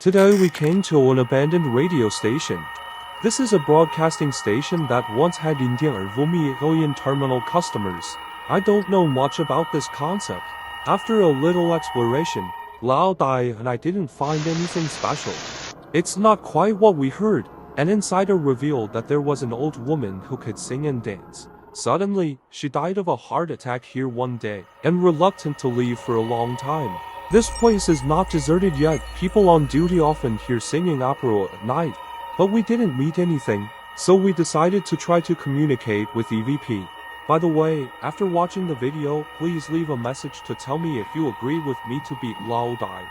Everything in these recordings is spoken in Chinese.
Today we came to an abandoned radio station. This is a broadcasting station that once had Indian terminal customers. I don't know much about this concept. After a little exploration, Lao Dai and I didn't find anything special. It's not quite what we heard. An insider revealed that there was an old woman who could sing and dance. Suddenly, she died of a heart attack here one day, and reluctant to leave for a long time. This place is not deserted yet. People on duty often hear singing opera at night. But we didn't meet anything, so we decided to try to communicate with EVP. By the way, after watching the video, please leave a message to tell me if you agree with me to beat Lao Dai.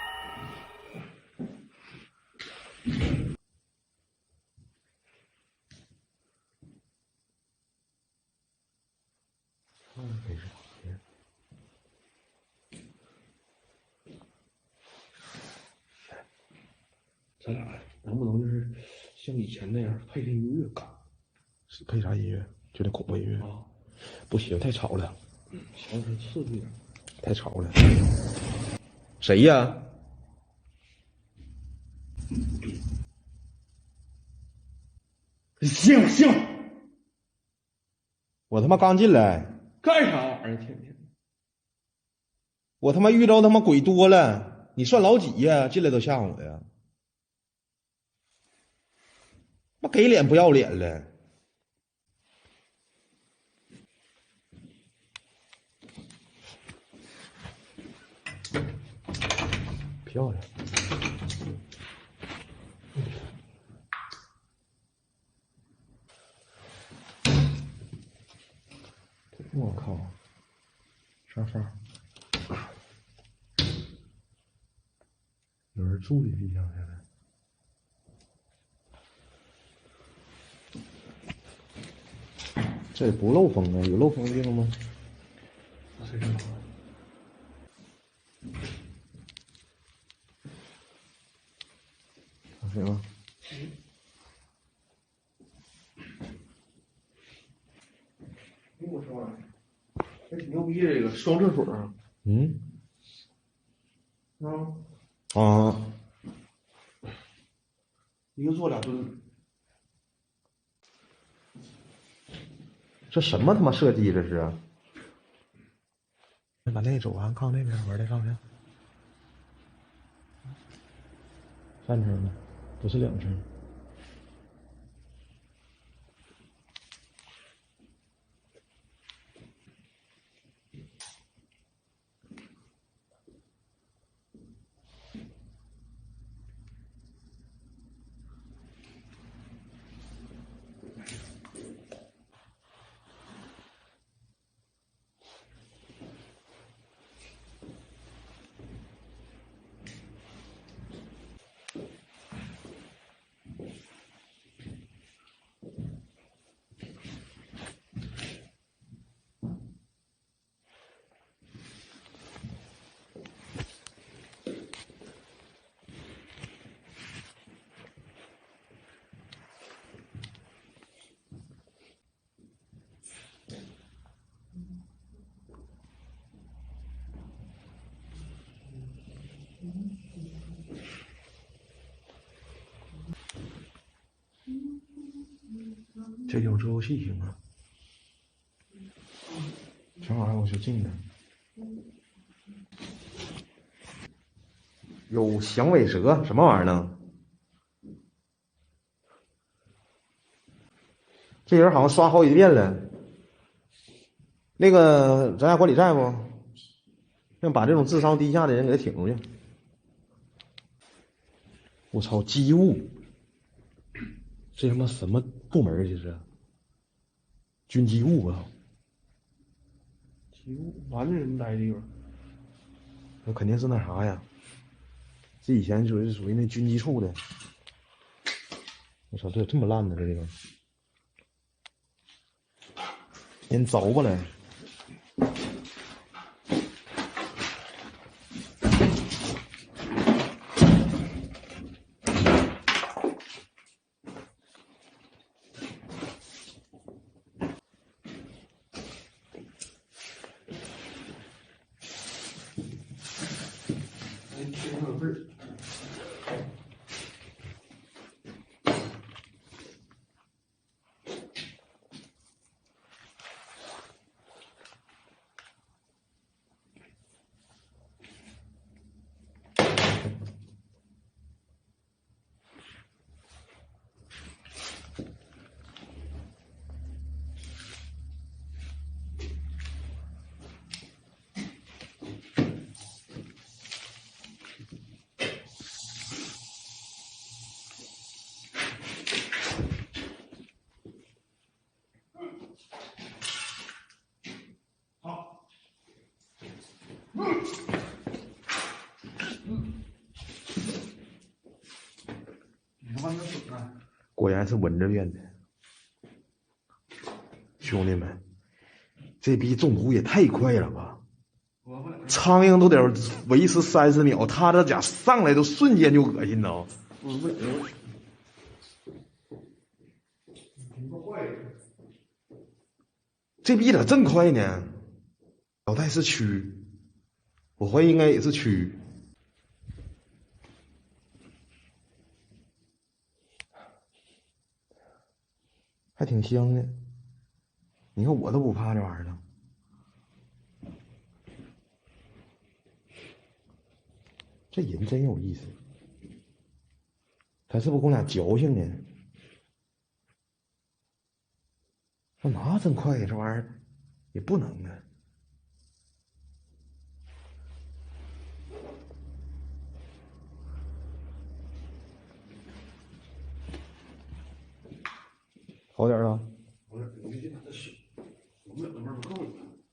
咱俩能不能就是像以前那样配的音乐感？是配啥音乐？就那恐怖音乐啊？不行，太吵了。想是刺激点，太吵了。谁呀？行，我他妈刚进来，干啥玩意儿？天天，我他妈遇着他妈鬼多了。你算老几呀？进来都吓我呀！妈给脸不要脸了。漂亮。我靠！沙发。有人住的地方现在。这不漏风啊？有漏风的地方吗？谁知道？行吗？我说玩意儿，这挺牛逼，这个双厕所。嗯。啊，一个坐俩蹲。这什么他妈设计？这是？把那走完，靠那边玩的上去。3层的，不是2层。这有桌游戏行吗？这玩意儿我就进的。有响尾蛇，什么玩意儿呢？这人好像刷好几遍了。那个咱家管理在不？让把这种智商低下的人给他挺出去。我操，机务！这他妈什么部门啊？这是军机务啊！机务完的人待地方，那肯定是那啥呀。这以前属于那军机处的。我操，这这么烂的这地方，人凿吧来。果然是蚊子变的。兄弟们，这逼中毒也太快了吧！苍蝇都得维持30秒，他这家上来都瞬间就恶心了。这逼咋这么快呢？脑袋是蛆，我怀疑应该也是蛆。还挺香的，你看我都不怕这玩意儿了。这人真有意思，他是不是跟我俩矫情呢？干嘛真快呀？这玩意儿也不能啊。好点了？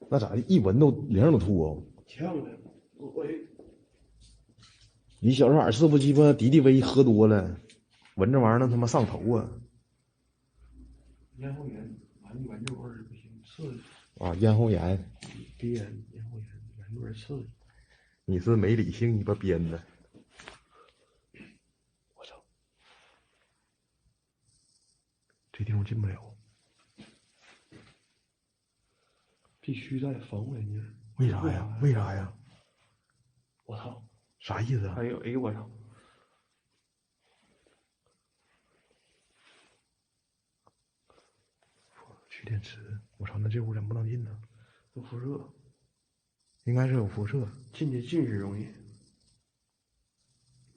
那咋的？一闻都脸都吐哦。呛的，我你小时候是不鸡巴敌敌畏喝多了，闻这玩意儿那他妈上头啊！咽喉炎，闻这味儿不行，刺激啊，咽喉炎，鼻炎，咽喉炎，闻这味儿刺激。你是没理性鸡巴编的。我操！这地方进不了。必须得缝人家。为啥呀？为啥呀？我操！啥意思啊？哎呦我操！蓄电池，我操！那这屋怎么不能进呢？有辐射，应该是有辐射。进去容易，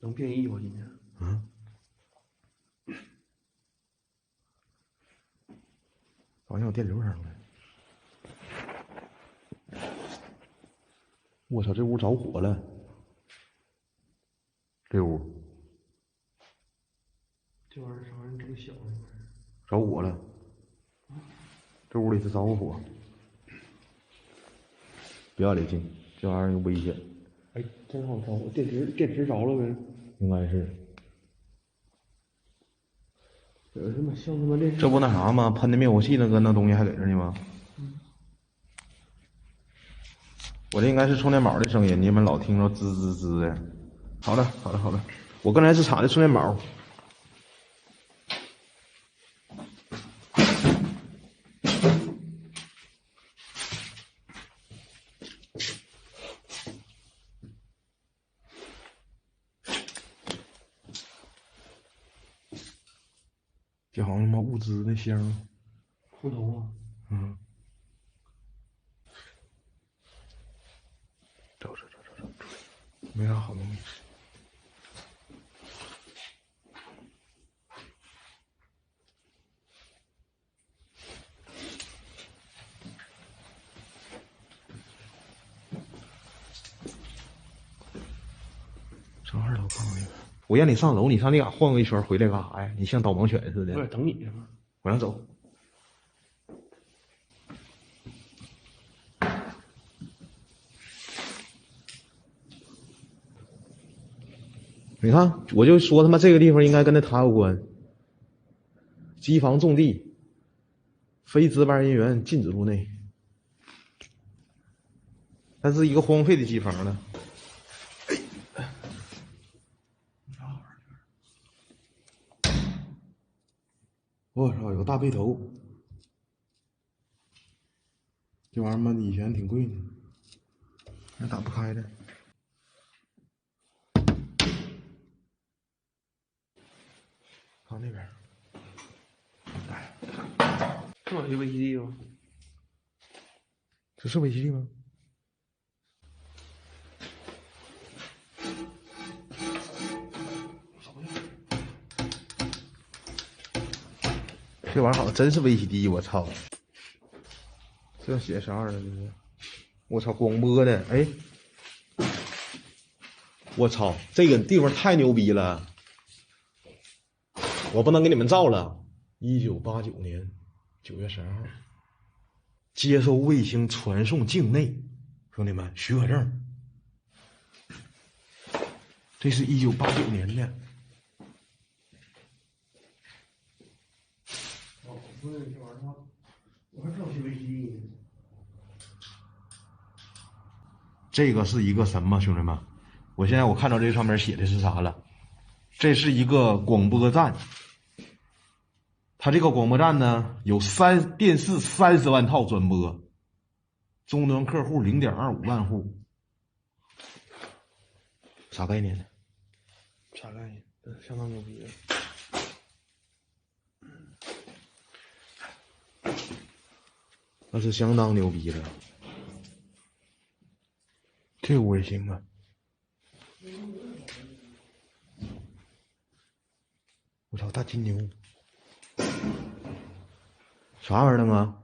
能变异我今天。嗯。好像有电流声了。我操！这屋着火了。这屋。这玩意儿啥玩意儿这么小呢？着火了。这屋里是着火。不要得劲，这玩意儿有危险。哎，真好着火，电池着了呗？应该是。有他妈像他妈电视。这不那啥吗？喷的灭火器那东西还在这呢吗？我这应该是充电宝的声音，你们老听着滋滋滋的。好的，好的，好的。我刚才是插的充电宝。这好像他妈物资那箱。户头啊。嗯。走，没啥好东西。上2楼看看去。我让你上楼，你上那嘎晃悠一圈，回来干啥呀？你像导盲犬似的。我在等你呢嘛。往上走。你看，我就说他妈这个地方应该跟他有关。机房种地，非值班人员禁止入内。它是一个荒废的机房呢。我操，有个大背头。这玩意儿嘛，以前挺贵呢，还打不开的。看那边。哎，这玩意儿危基地吗？这是危基地吗？这玩意儿好像真是危基地，我操！这写啥玩意儿？这是？我操，广播的，哎！我操，这个地方太牛逼了！我不能给你们照了。1989年9月12号，接收卫星传送境内，兄弟们，许可证。这是1989年的。说那些玩意儿，我还知道些微机呢。这个是一个什么，兄弟们？我现在我看到这上面写的是啥了？这是一个广播站。它这个广播站呢，有电视30万套转播，终端客户0.25万户。啥概念呢？啥概念？相当牛逼的。那是相当牛逼的。这屋也行啊。我操，大金牛！啥玩意儿啊？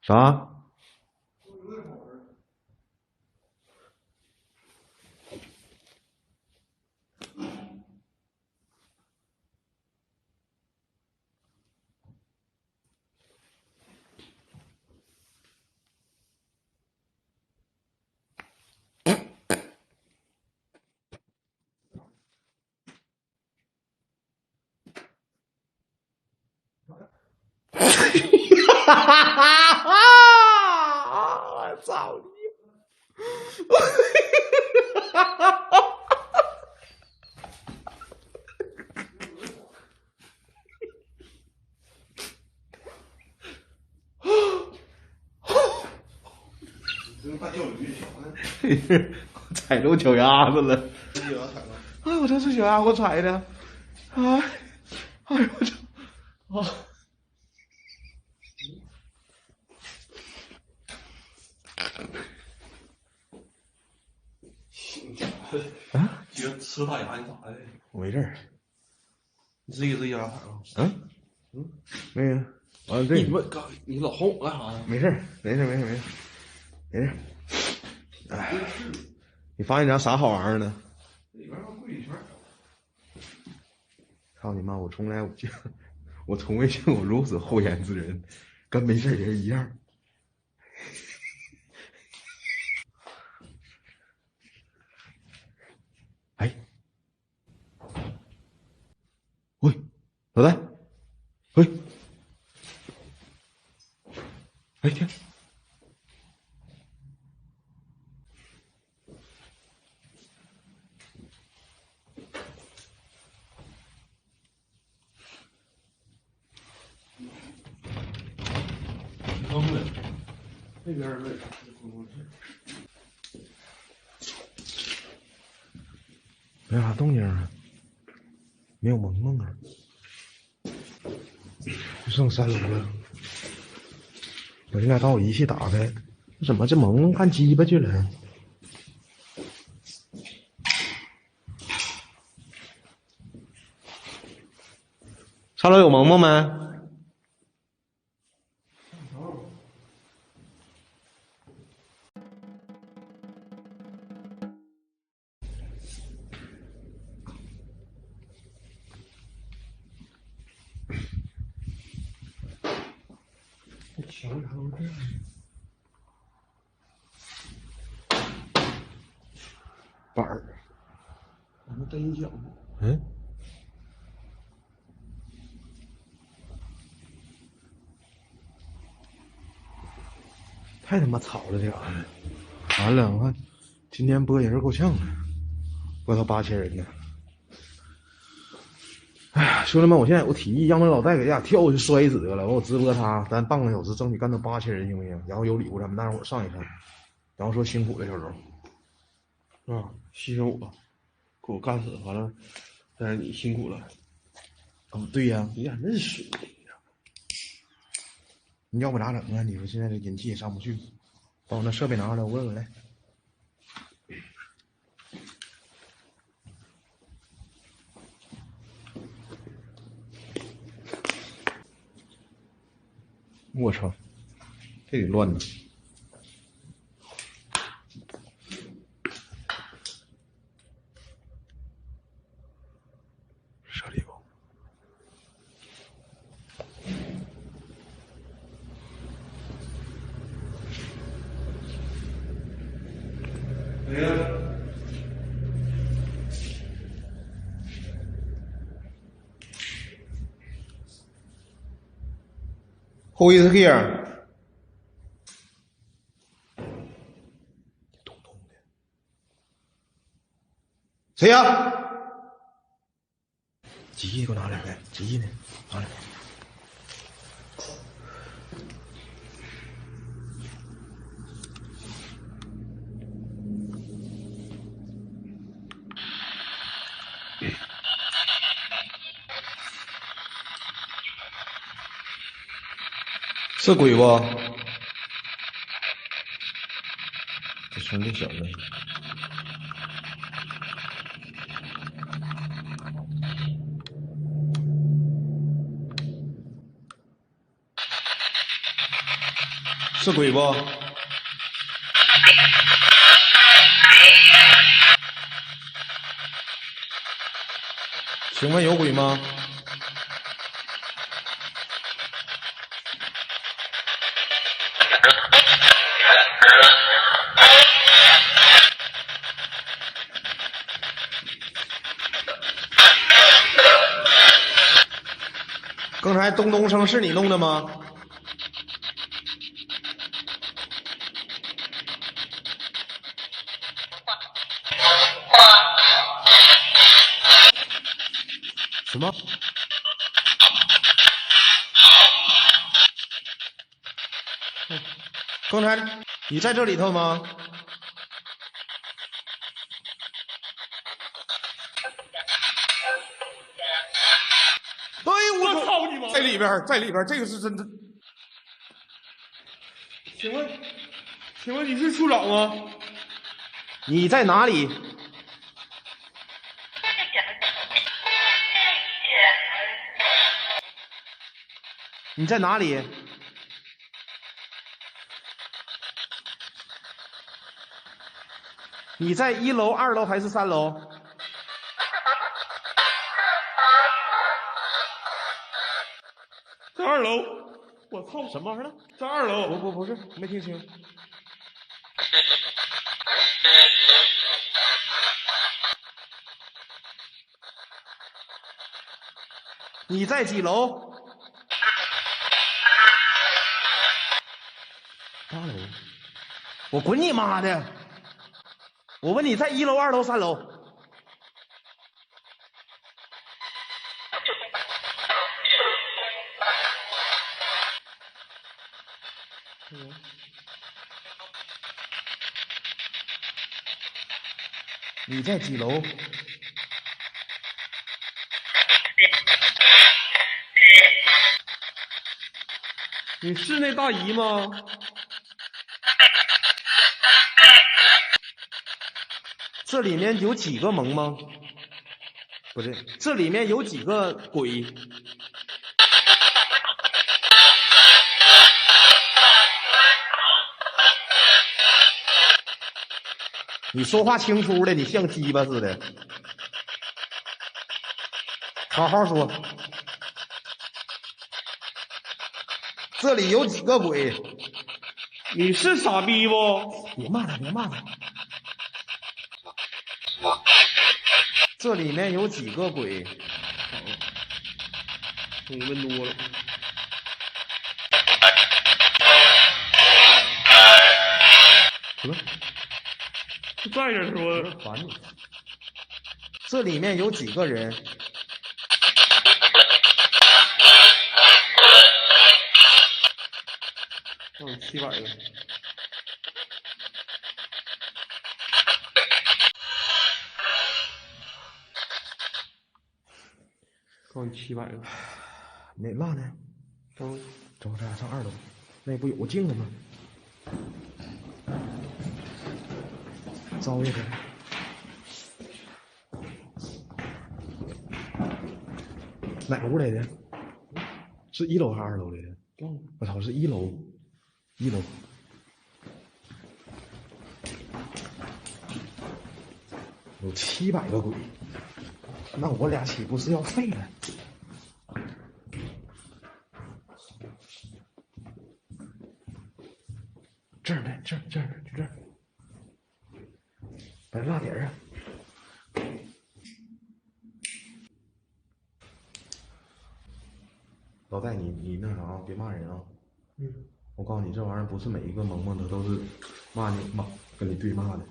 啥？哈哈哈哈！我操你！哈哈哈哈！这大钓鱼啥呢？我踩着脚丫子了。这脚丫踩了。哎，我这是脚丫我踩的。哎，哎呦我操！啊！啊！今儿吃大牙，你咋的？我没事儿。你自己脚丫踩了？没有。啊，对。你老轰我干啥呀？没事儿，没事儿，没事儿，没事儿，没事儿。哎，你发现点啥好玩意儿呢？里边儿贵一圈。操你妈！我从未见过如此厚颜之人，跟没事人一样。哎，喂，老戴，喂，哎天！扔了，那边儿那没啥动静啊，没有萌萌啊，就剩3楼了。我现在把我仪器打开，怎么这萌萌干鸡巴去了？3楼有萌萌没？墙啥都这样。板儿，我们带音响呢。嗯，太他妈吵了这玩意儿！完了，我看今天播人够呛的，播到8000人呢。哎呀，兄弟们，我提议让那老戴给家跳下去摔死得了，我直播他，咱半个小时争取干到8000人行不行？然后有礼物咱们大伙上一上，然后说辛苦了小周。啊，牺牲我，给我干死，完了，但是你辛苦了。哦，对呀，你俩认识的呀？你要不咋整啊？你说现在这人气也上不去，把我那设备拿过来，我问问来。我操，这得乱呢。啥礼物？谁呀？ Who is here？ 咚咚的，谁呀？机器给我拿来，机器呢？拿来。是鬼不？这声挺小的。是鬼不？请问有鬼吗？刚才咚咚声是你弄的吗？什么？刚才你在这里头吗？哎呦我操你妈！在里边，在里边，这个是真的。请问你是处长吗？你在哪里？你在哪里？你在1楼、2楼还是3楼？在2楼。我操，什么玩意儿？在2楼。不是，没听清。你在几楼？8楼。我滚你妈的！我问你在1楼、2楼、3楼？你在几楼？你是那大姨吗？这里面有几个萌吗？不对，这里面有几个鬼？你说话清粗的，你像鸡巴似的。好好说。这里有几个鬼？你是傻逼不？别骂他，别骂他。这里面有几个鬼？你问多了。什么？在这说。烦你！这里面有几个人？700个。告你700个。那嘛呢？走，咱俩上2楼，那不有个镜子吗？招一个。哪屋来的？是1楼还是2楼来的？我操，是1楼，1楼。有700个鬼，那我俩岂不是要废了？这儿呢，这儿，就这儿，把蜡点啊！老戴，你那啥，别骂人啊！我告诉你，这玩意儿不是每一个萌萌的都是骂你骂跟你对骂的。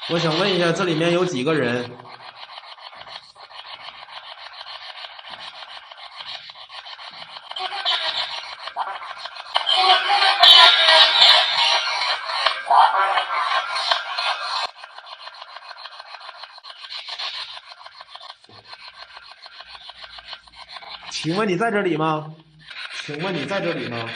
我想问一下，这里面有几个人？请问你在这里吗？请问你在这里吗？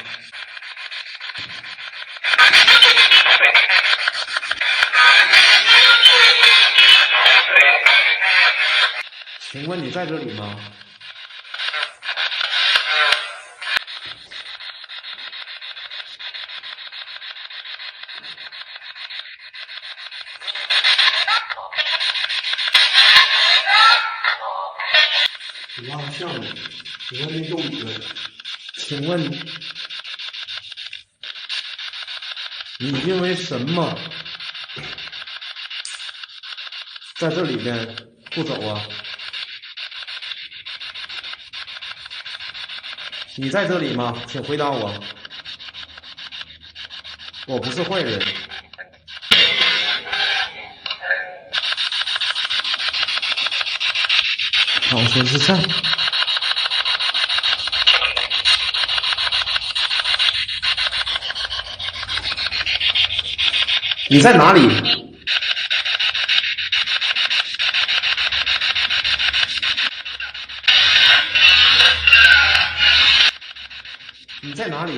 请问你在这里吗？你拉个项目，你问那咒语了。请问你因为什么在这里边不走啊？你在这里吗？请回答我。我不是坏人。老说是在。你在哪里？你在哪里？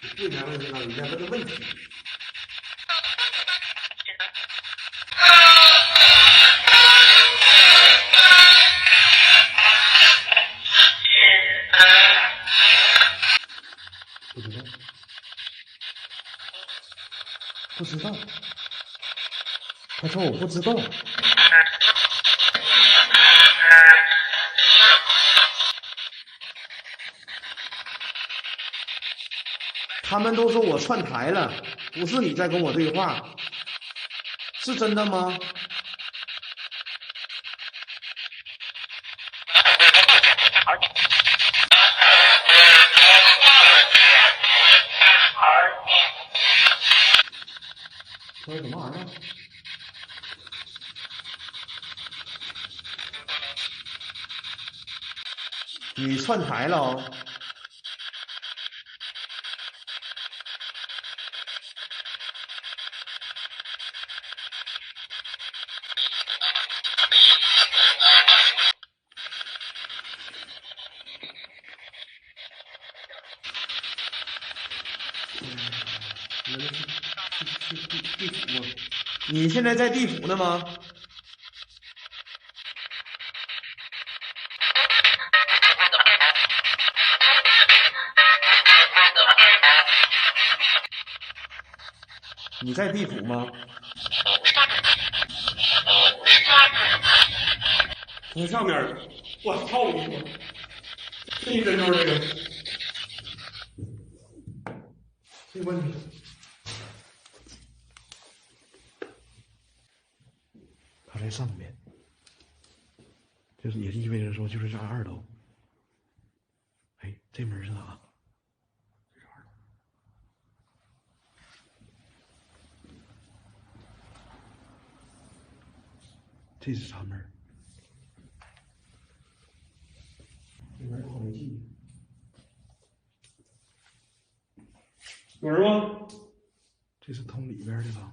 你不应该问这个，你应该问这问题。不知道。不知道。他说我不知道。他们都说我串台了，不是你在跟我对话，是真的吗？说什么玩意儿？你串台了哦。地府吗？你现在在地府呢吗？你在地府吗？从上面，我操你妈！这一针就是这个，这问题。他在上面，就是也意味着说就是在2楼。哎，这门是哪？这是啥门？这门好没劲。有人吗？这是通里边的吧？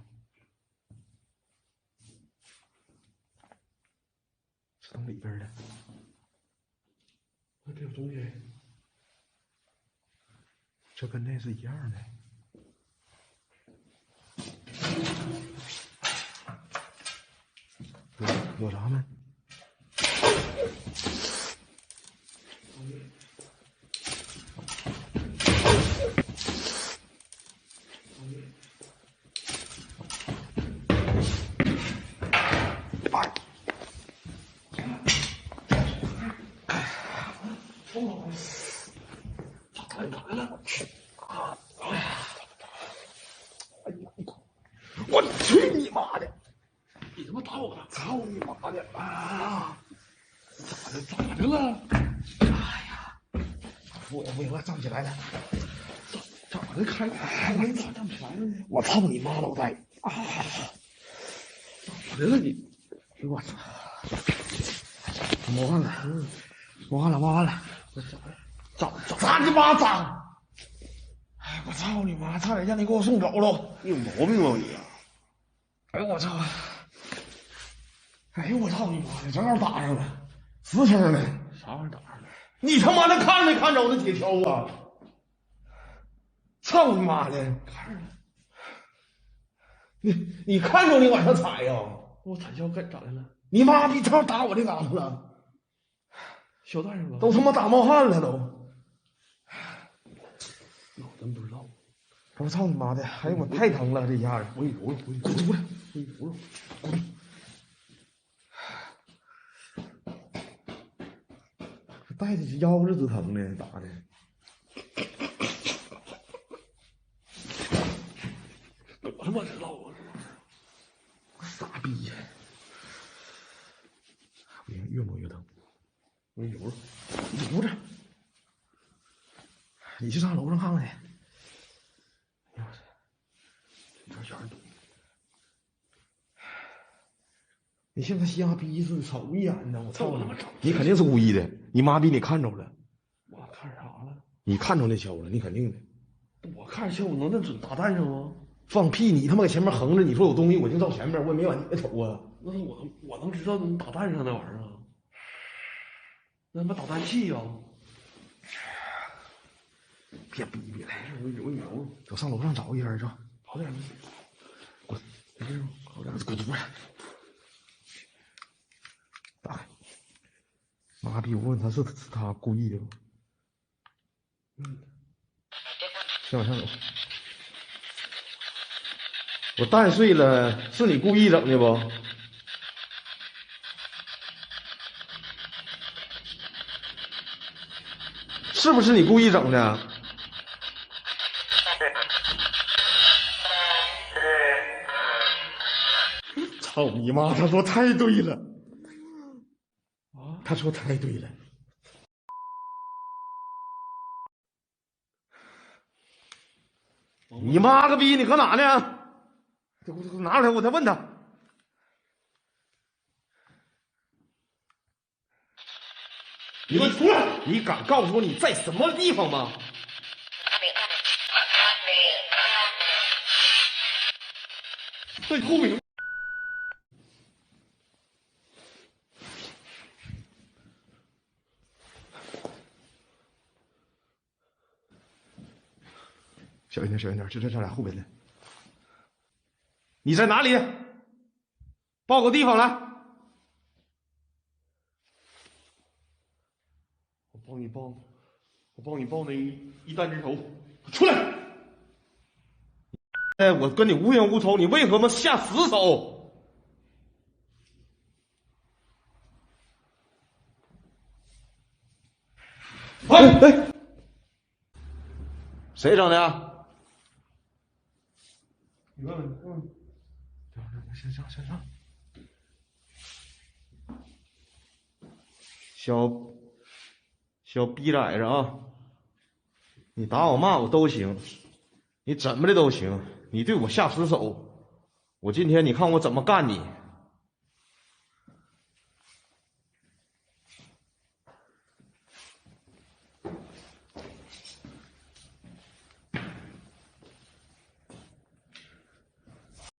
是通里边的。这有东西。这跟那是一样的。有啥没？我去你妈的！你他妈打我干啥？你妈的啊！咋的了？哎呀，我站不起来了。咋的？开门咋站不起来了呢？我操你妈老戴！啊！咋的了你？哎我操！摸完了，摸完了，摸完了。咋你妈脏！哎，我操你妈！差点让你给我送走了。你有毛病吧你？哎呦我操！哎呦我操你妈的！正好打上了，10声呢。啥玩意儿打上了？你他妈的看没看着那铁条啊？操你妈的！看着了。你看着你往上踩呀？我踩脚干咋的了？你妈逼正好打我这嘎达了，小蛋上了。都他妈打冒汗了都。那我真不知道。我操你妈的！哎呦我太疼了这一下子。我给你揉揉，我给你滚出来！我给你揉揉。滚！带的腰子直疼呢，打的。我他妈知道啊！傻逼呀！不行，越摸越疼。我给你揉揉。你留着。你去上楼上看看去。哎呦我操！这小人懂。你现在瞎逼似的，瞅一眼呢！我操你！你肯定是故意的，你妈逼你看着了，我看啥了？你看着那球了，你肯定的。我看下我能那准打蛋上吗？放屁！你他妈搁前面横着，你说有东西，我就照前面，我也没往你那瞅啊。那是我能知道你打蛋上那玩意儿啊？那他妈导弹器呀！别逼逼了，我揉一揉，我上楼上找一人去。好点儿。滚！没事，好点儿。滚出来！打开！妈逼！我问他是他故意的吗？先往上走。我蛋碎了，是你故意整的不？是不是你故意整的？操你妈！他说太对了，他说太对了。你妈个逼！你搁哪呢？给我拿出来，我再问他。你出来！你敢告诉我你在什么地方吗？在后面。小心点，小心点，这俩后边的。你在哪里？报个地方来。我帮你报那一弹之仇。出来！我跟你无冤无仇，你为何下死手？哎！谁整的？你问问，行，小逼崽子啊！你打我骂我都行，你怎么的都行，你对我下死手，我今天你看我怎么干你！